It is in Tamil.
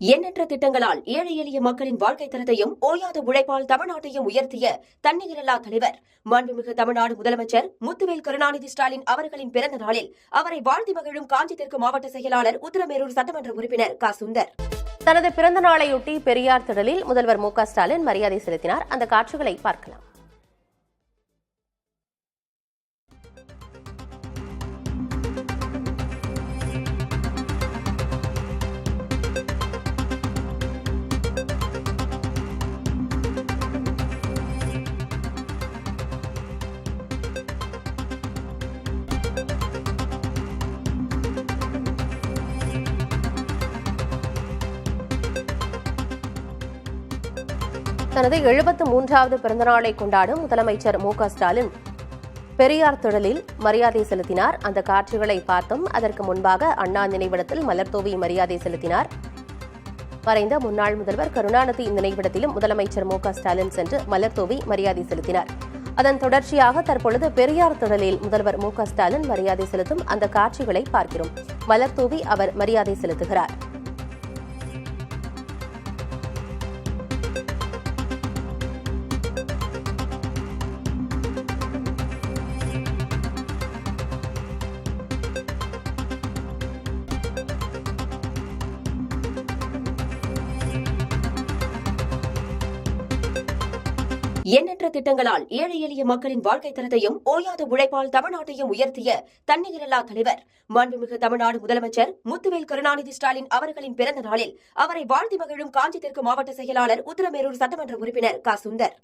எண்ணற்ற திட்டங்களால் ஏழை எளிய மக்களின் வாழ்க்கை தரத்தையும் ஓயாத உழைப்பால் தமிழ்நாட்டையும் உயர்த்திய தன்னிகரில்லா தலைவர் மாண்புமிகு தமிழ்நாடு முதலமைச்சர் முத்துவேல் கருணாநிதி ஸ்டாலின் அவர்களின் பிறந்த நாளில் அவரை வாழ்த்தி மகிழும் காஞ்சி தெற்கு மாவட்ட செயலாளர் உத்திரமேரூர் சட்டமன்ற உறுப்பினர் க. சுந்தர் தனது பிறந்த நாளையொட்டி பெரியார் திடலில் முதல்வர் மு க ஸ்டாலின் மரியாதை செலுத்தினார். அந்த காட்சிகளை பார்க்கலாம். தனது 73வது பிறந்தநாளை கொண்டாடும் முதலமைச்சர் மு க ஸ்டாலின் பெரியார் திடலில் மரியாதை செலுத்தினார். அந்த காட்சிகளை பார்த்தோம். அதற்கு முன்பாக அண்ணா நினைவிடத்தில் மலர்தூவி மரியாதை செலுத்தினார். மறைந்த முன்னாள் முதல்வர் கருணாநிதி நினைவிடத்திலும் முதலமைச்சர் மு க ஸ்டாலின் சென்று மலர்தூவி மரியாதை செலுத்தினார். அதன் தொடர்ச்சியாக தற்பொழுது பெரியார் திடலில் முதல்வர் மு க ஸ்டாலின் மரியாதை செலுத்தும் அந்த காட்சிகளை பார்க்கிறோம். மலர்தூவி அவர் மரியாதை செலுத்துகிறார். எண்ணற்ற திட்டங்களால் ஏழை எளிய மக்களின் வாழ்க்கை தரத்தையும் ஓயாத உழைப்பால் தமிழ்நாட்டையும் உயர்த்திய தன்னிகரில்லா தலைவர் மாண்புமிகு தமிழ்நாடு முதலமைச்சர் முத்துவேல் கருணாநிதி ஸ்டாலின் அவர்களின் பிறந்த நாளில் அவரை வாழ்த்தி மகிழும் காஞ்சி தெற்கு மாவட்ட செயலாளர் உத்திரமேரூர் சட்டமன்ற உறுப்பினர் க. சுந்தர்